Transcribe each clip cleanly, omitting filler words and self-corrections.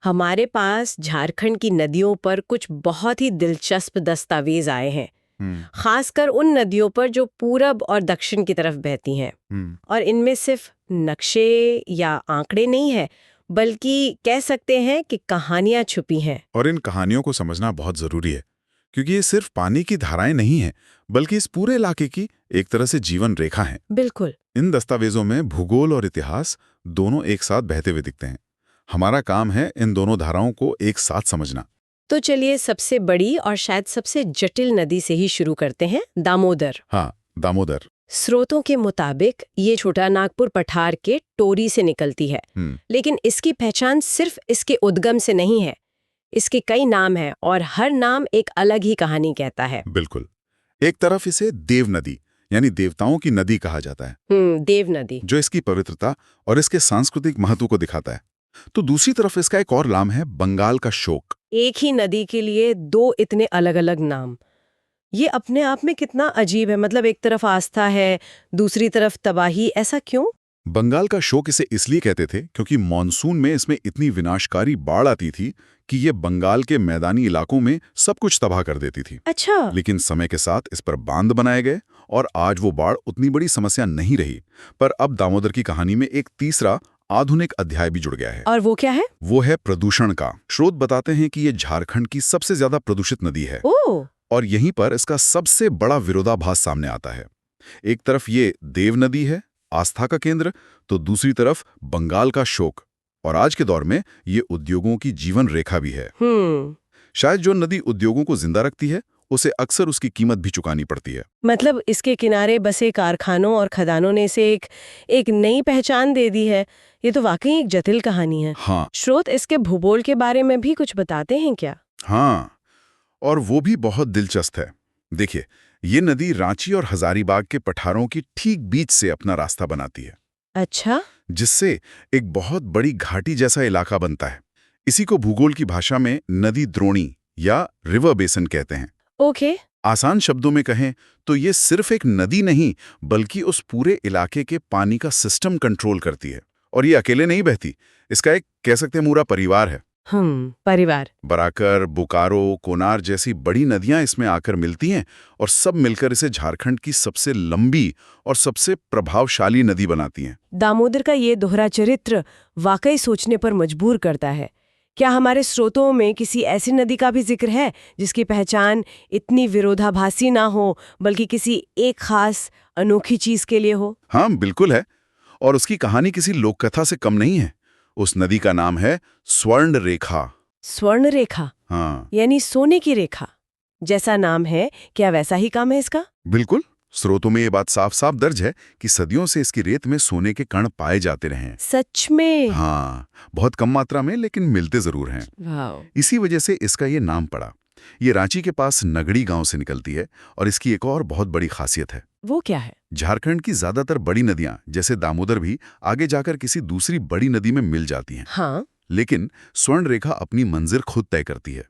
हमारे पास झारखंड की नदियों पर कुछ बहुत ही दिलचस्प दस्तावेज आए हैं। हम्म। खासकर उन नदियों पर जो पूरब और दक्षिण की तरफ बहती हैं। हम्म। और इनमें सिर्फ नक्शे या आंकड़े नहीं है, बल्कि कह सकते हैं कि कहानियां छुपी हैं। और इन कहानियों को समझना बहुत जरूरी है, क्योंकि ये सिर्फ पानी की धाराएं नहीं हैं, बल्कि इस पूरे इलाके की एक तरह से जीवन रेखा है। बिल्कुल। इन दस्तावेजों में भूगोल और इतिहास दोनों एक साथ बहते हुए दिखते हैं। हमारा काम है इन दोनों धाराओं को एक साथ समझना। तो चलिए सबसे बड़ी और शायद सबसे जटिल नदी से ही शुरू करते हैं, दामोदर। हाँ, दामोदर। स्रोतों के मुताबिक ये छोटा नागपुर पठार के टोरी से निकलती है। लेकिन इसकी पहचान सिर्फ इसके उद्गम से नहीं है। इसके कई नाम हैं और हर नाम एक अलग ही कहानी कहता है। बिल्कुल। एक तरफ इसे देव नदी यानी देवताओं की नदी कहा जाता है, देव नदी, जो इसकी पवित्रता और इसके सांस्कृतिक महत्व को दिखाता है। तो दूसरी तरफ इसका एक और नाम है बंगाल का शोक। एक ही नदी के लिए दो इतने अलग अलग नाम। ये अपने आप में कितना अजीब है। मतलब एक तरफ आस्था है, दूसरी तरफ तबाही। ऐसा क्यों? बंगाल का शोक इसे इसलिए कहते थे क्योंकि मॉनसून में इसमें इतनी विनाशकारी बाढ़ आती थी कि ये बंगाल के मैदानी इलाकों में सब कुछ तबाह कर देती थी। अच्छा। लेकिन समय के साथ इस पर बांध बनाए गए और आज वो बाढ़ उतनी बड़ी समस्या नहीं रही। पर अब दामोदर की कहानी में एक तीसरा आधुनिक अध्याय भी जुड़ गया है। और वो क्या है? वो है प्रदूषण का। स्रोत बताते हैं कि ये झारखंड की सबसे ज्यादा प्रदूषित नदी है। ओह! और यहीं पर इसका सबसे बड़ा विरोधाभास सामने आता है। एक तरफ ये देव नदी है, आस्था का केंद्र, तो दूसरी तरफ बंगाल का शोक। और आज के दौर में ये उद्योगों की जीवन रेखा भी है। शायद जो नदी उद्योगों को जिंदा रखती है, उसे अक्सर उसकी कीमत भी चुकानी पड़ती है। मतलब इसके किनारे बसे कारखानों और खदानों ने इसे एक नई पहचान दे दी है। ये तो वाकई एक जटिल कहानी है। हाँ। स्रोत इसके भूगोल के बारे में भी कुछ बताते हैं क्या? हाँ, और वो भी बहुत दिलचस्प है। देखिए, ये नदी रांची और हजारीबाग के पठारों की ठीक बीच से अपना रास्ता बनाती है। अच्छा। जिससे एक बहुत बड़ी घाटी जैसा इलाका बनता है। इसी को भूगोल की भाषा में नदी द्रोणी या रिवर बेसन कहते हैं। ओके। आसान शब्दों में कहें तो ये सिर्फ एक नदी नहीं, बल्कि उस पूरे इलाके के पानी का सिस्टम कंट्रोल करती है। और ये अकेले नहीं बहती, इसका एक कह सकते हैं पूरा परिवार है। परिवार। बराकर, बोकारो, कोनार जैसी बड़ी नदियां इसमें आकर मिलती हैं और सब मिलकर इसे झारखंड की सबसे लंबी और सबसे प्रभावशाली नदी बनाती हैं। दामोदर का ये दोहरा चरित्र वाकई सोचने पर मजबूर करता है। क्या हमारे स्रोतों में किसी ऐसी नदी का भी जिक्र है जिसकी पहचान इतनी विरोधाभासी ना हो, बल्कि किसी एक खास अनोखी चीज के लिए हो? हाँ, बिल्कुल है। और उसकी कहानी किसी लोककथा से कम नहीं है। उस नदी का नाम है स्वर्ण रेखा। स्वर्ण रेखा? हाँ, यानी सोने की रेखा। जैसा नाम है, क्या वैसा ही काम है इसका? बिल्कुल। स्रोतों में ये बात साफ साफ दर्ज है कि सदियों से इसकी रेत में सोने के कण पाए जाते रहे हैं। सच में? हाँ, बहुत कम मात्रा में, लेकिन मिलते जरूर हैं। वाओ। इसी वजह से इसका ये नाम पड़ा। ये रांची के पास नगड़ी गांव से निकलती है और इसकी एक और बहुत बड़ी खासियत है। वो क्या है? झारखंड की ज्यादातर बड़ी नदियां जैसे दामोदर भी आगे जाकर किसी दूसरी बड़ी नदी में मिल जाती हैं। हाँ। लेकिन स्वर्ण रेखा अपनी मंजिल खुद तय करती है।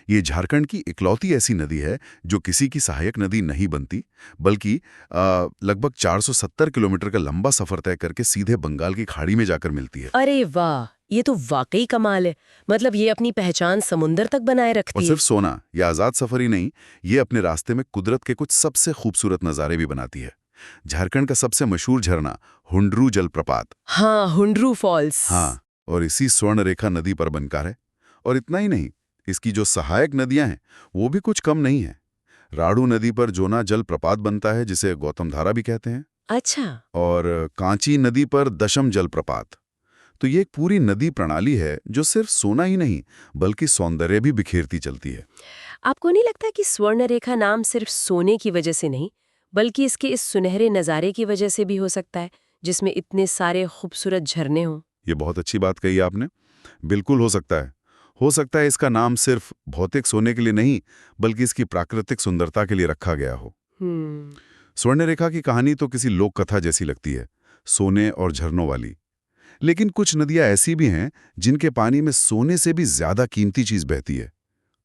ये झारखंड की इकलौती ऐसी नदी है जो किसी की सहायक नदी नहीं बनती, बल्कि लगभग 470 किलोमीटर का लंबा सफर तय करके सीधे बंगाल की खाड़ी में जाकर मिलती है। अरे वाह, ये तो वाकई कमाल है। मतलब ये अपनी पहचान समुंदर तक बनाए और रखती है। सिर्फ सोना या आजाद सफर ही नहीं, ये अपने रास्ते में कुदरत के कुछ सबसे खूबसूरत नज़ारे भी बनाती है। झारखंड का सबसे मशहूर झरना हुंडरू जलप्रपात। हाँ, हुंडरू फॉल्स। हाँ, और इसी स्वर्ण रेखा नदी पर बनकर है। और इतना ही नहीं, इसकी जो सहायक नदियां हैं वो भी कुछ कम नहीं है। राड़ू नदी पर जोना जलप्रपात बनता है, जिसे गौतम धारा भी कहते हैं। अच्छा। और कांची नदी पर दशम जलप्रपात। तो ये एक पूरी नदी प्रणाली है जो सिर्फ सोना ही नहीं, बल्कि सौंदर्य भी बिखेरती चलती है। आपको नहीं लगता कि स्वर्ण रेखा नाम सिर्फ सोने की वजह से नहीं, बल्कि इसके इस सुनहरे नज़ारे की वजह से भी हो सकता है, जिसमें इतने सारे खूबसूरत झरने हों? ये बहुत अच्छी बात कही आपने। बिल्कुल हो सकता है। हो सकता है इसका नाम सिर्फ भौतिक सोने के लिए नहीं, बल्कि इसकी प्राकृतिक सुंदरता के लिए रखा गया हो। स्वर्ण रेखा की कहानी तो किसी लोक कथा जैसी लगती है, सोने और झरनों वाली। लेकिन कुछ नदियां ऐसी भी हैं जिनके पानी में सोने से भी ज्यादा कीमती चीज बहती है,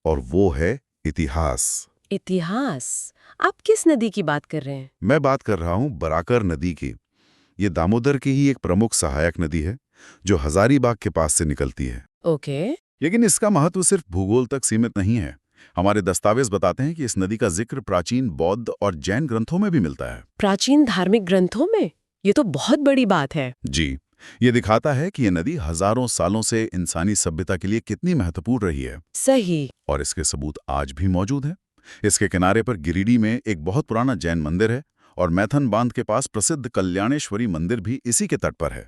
और वो है इतिहास। इतिहास? आप किस नदी की बात कर रहे हैं? मैं बात कर रहा हूं बराकर नदी की। ये दामोदर की ही एक प्रमुख सहायक नदी है जो हजारीबाग के पास से निकलती है। ओके। लेकिन इसका महत्व सिर्फ भूगोल तक सीमित नहीं है। हमारे दस्तावेज बताते हैं कि इस नदी का जिक्र प्राचीन बौद्ध और जैन ग्रंथों में भी मिलता है। प्राचीन धार्मिक ग्रंथों में? ये तो बहुत बड़ी बात है। जी, ये दिखाता है कि ये नदी हजारों सालों से इंसानी सभ्यता के लिए कितनी महत्वपूर्ण रही है। सही। और इसके सबूत आज भी मौजूद हैं। इसके किनारे पर गिरिडीह में एक बहुत पुराना जैन मंदिर है और मैथन बांध के पास प्रसिद्ध कल्याणेश्वरी मंदिर भी इसी के तट पर है।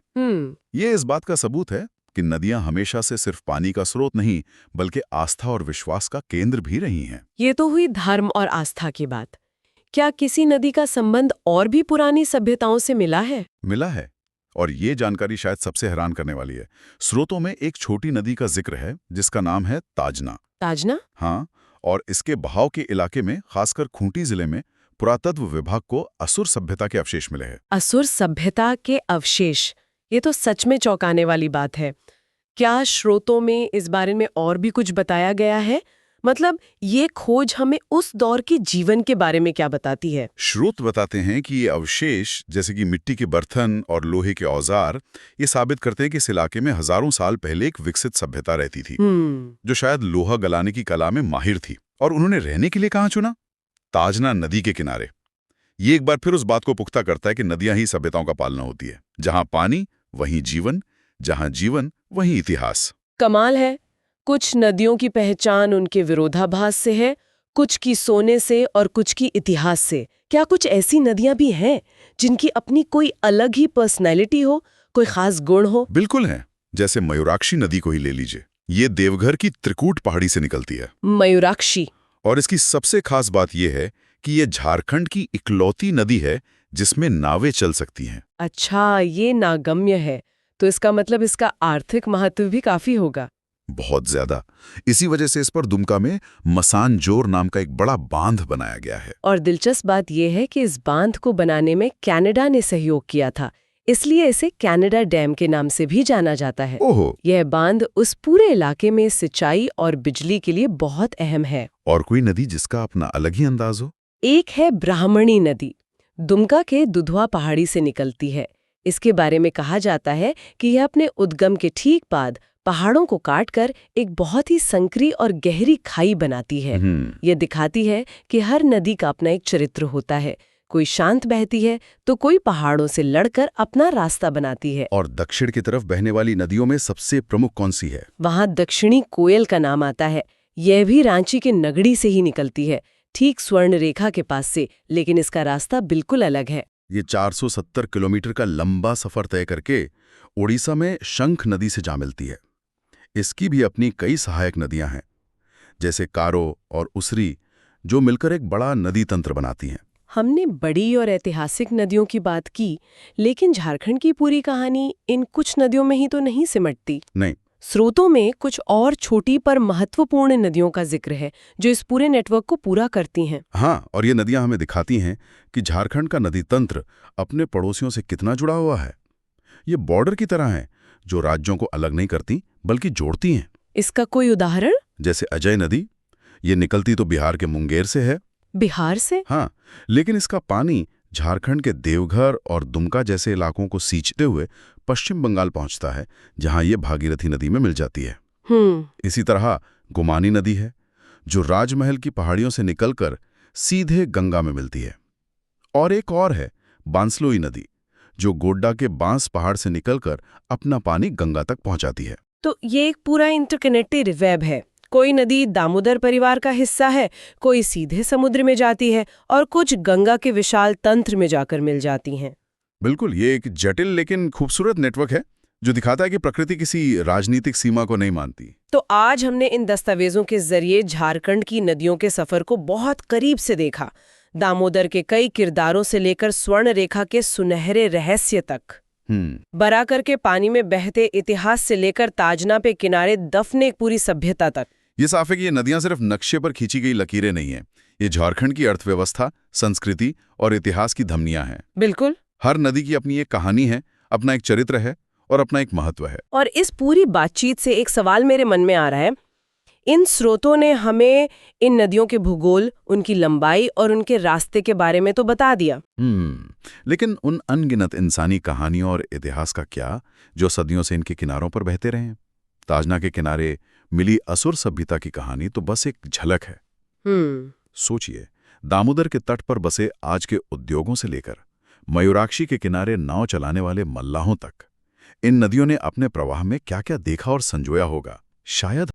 ये इस बात का सबूत है कि नदियां हमेशा से सिर्फ पानी का स्रोत नहीं, बल्कि आस्था और विश्वास का केंद्र भी रही हैं। ये तो हुई धर्म और आस्था की बात। क्या किसी नदी का संबंध और भी पुरानी सभ्यताओं से मिला है? मिला है, और ये जानकारी शायद सबसे हैरान करने वाली है। स्रोतों में एक छोटी नदी का जिक्र है जिसका नाम है ताजना। ताजना? हाँ, और इसके बहाव के इलाके में, खासकर खूंटी जिले में, पुरातत्व विभाग को असुर सभ्यता के अवशेष मिले हैं। असुर सभ्यता के अवशेष? ये तो सच में चौंकाने वाली बात है। क्या स्रोतों में इस बारे में और भी कुछ बताया गया है? मतलब ये खोज हमें उस दौर के जीवन के बारे में क्या बताती है? स्रोत बताते हैं कि ये अवशेष, जैसे कि मिट्टी के बर्तन और लोहे के औजार, ये साबित करते हैं कि इस इलाके में हजारों साल पहले एक विकसित सभ्यता रहती थी, जो शायद लोहा गलाने की कला में माहिर थी। और उन्होंने रहने के लिए कहाँ चुना? ताजना नदी के किनारे। ये एक बार फिर उस बात को पुख्ता करता है कि नदियां ही सभ्यताओं का पालना होती है। जहां पानी वहीं जीवन, जहां जीवन वहीं इतिहास। कमाल है। कुछ नदियों की पहचान उनके विरोधाभास से है, कुछ की सोने से और कुछ की इतिहास से। क्या कुछ ऐसी नदियां भी हैं जिनकी अपनी कोई अलग ही पर्सनैलिटी हो, कोई खास गुण हो? बिल्कुल है। जैसे मयूराक्षी नदी को ही ले लीजिए। ये देवघर की त्रिकूट पहाड़ी से निकलती है। मयूराक्षी। और इसकी सबसे खास बात यह है कि ये झारखंड की इकलौती नदी है जिसमें नावें चल सकती हैं। अच्छा, ये नागम्य है। तो इसका मतलब इसका आर्थिक महत्व भी काफी होगा। बहुत ज्यादा। इसी वजह से इस पर दुमका में मसानजोर नाम का एक बड़ा बांध बनाया गया है। और दिलचस्प बात यह है कि इस बांध को बनाने में कनाडा ने सहयोग किया था, इसलिए इसे कनाडा डैम के नाम से भी जाना जाता है। ओहो। यह बांध उस पूरे इलाके में सिंचाई और बिजली के लिए बहुत अहम है। और कोई नदी जिसका अपना अलग ही अंदाज हो? एक है ब्राह्मणी नदी। दुमका के दुधवा पहाड़ी से निकलती है। इसके बारे में कहा जाता है कि यह अपने उद्गम के ठीक बाद पहाड़ों को काटकर एक बहुत ही संकरी और गहरी खाई बनाती है। यह दिखाती है कि हर नदी का अपना एक चरित्र होता है। कोई शांत बहती है तो कोई पहाड़ों से लड़कर अपना रास्ता बनाती है। और दक्षिण की तरफ बहने वाली नदियों में सबसे प्रमुख कौन सी है? वहां दक्षिणी कोयल का नाम आता है। यह भी रांची के नगड़ी से ही निकलती है, ठीक स्वर्ण रेखा के पास से, लेकिन इसका रास्ता बिल्कुल अलग है। ये 470 किलोमीटर का लंबा सफर तय करके ओडिशा में शंख नदी से जा मिलती है। इसकी भी अपनी कई सहायक नदियां हैं, जैसे कारो और उसरी, जो मिलकर एक बड़ा नदी तंत्र बनाती हैं। हमने बड़ी और ऐतिहासिक नदियों की बात की, लेकिन झारखंड की पूरी कहानी इन कुछ नदियों में ही तो नहीं सिमटती। नहीं। स्रोतों में कुछ और छोटी पर महत्वपूर्ण नदियों का जिक्र है जो इस पूरे नेटवर्क को पूरा करती हैं। हाँ, और ये नदियां हमें दिखाती हैं कि झारखंड का नदी तंत्र अपने पड़ोसियों से कितना जुड़ा हुआ है। ये बॉर्डर की तरह है जो राज्यों को अलग नहीं करती बल्कि जोड़ती हैं। इसका कोई उदाहरण? जैसे अजय नदी, ये निकलती तो बिहार के मुंगेर से है। बिहार से? हाँ, लेकिन इसका पानी झारखंड के देवघर और दुमका जैसे इलाकों को सींचते हुए पश्चिम बंगाल पहुंचता है, जहां ये भागीरथी नदी में मिल जाती है। इसी तरह गुमानी नदी है जो राजमहल की पहाड़ियों से निकलकर सीधे गंगा में मिलती है। और एक और है बांसलोई नदी, जो गोड्डा के बांस पहाड़ से निकलकर अपना पानी गंगा तक पहुंचाती है। तो ये एक पूरा इंटरकनेक्टेड वेब है। कोई नदी दामोदर परिवार का हिस्सा है, कोई सीधे समुद्र में जाती है और कुछ गंगा के विशाल तंत्र में जाकर मिल जाती हैं। बिल्कुल, ये एक जटिल लेकिन खूबसूरत नेटवर्क है जो दिखाता है कि प्रकृति किसी राजनीतिक सीमा को नहीं मानती। तो आज हमने इन दस्तावेजों के जरिए झारखंड की नदियों के सफर को बहुत करीब से देखा। दामोदर के कई किरदारों से लेकर स्वर्ण रेखा के सुनहरे रहस्य तक, बराकर के पानी में बहते इतिहास से लेकर ताजना पे किनारे दफने एक पूरी सभ्यता तक। ये साफ है कि ये नदियां सिर्फ नक्शे पर खींची गई लकीरें नहीं हैं। ये झारखंड की अर्थव्यवस्था, संस्कृति और इतिहास की धमनियां हैं। बिल्कुल। हर नदी की अपनी एक कहानी है, अपना एक चरित्र है और अपना एक महत्व है। और इस पूरी बातचीत से एक सवाल मेरे मन में आ रहा है। इन स्रोतों ने हमें इन नदियों के भूगोल, उनकी लंबाई और उनके रास्ते के बारे में तो बता दिया। लेकिन उन अनगिनत इंसानी कहानियों और इतिहास का क्या, जो सदियों से इनके किनारों पर बहते रहे हैं? ताजना के किनारे मिली असुर सभ्यता की कहानी तो बस एक झलक है। सोचिए, दामोदर के तट पर बसे आज के उद्योगों से लेकर मयूराक्षी के किनारे नाव चलाने वाले मल्लाहों तक, इन नदियों ने अपने प्रवाह में क्या क्या देखा और संजोया होगा। शायद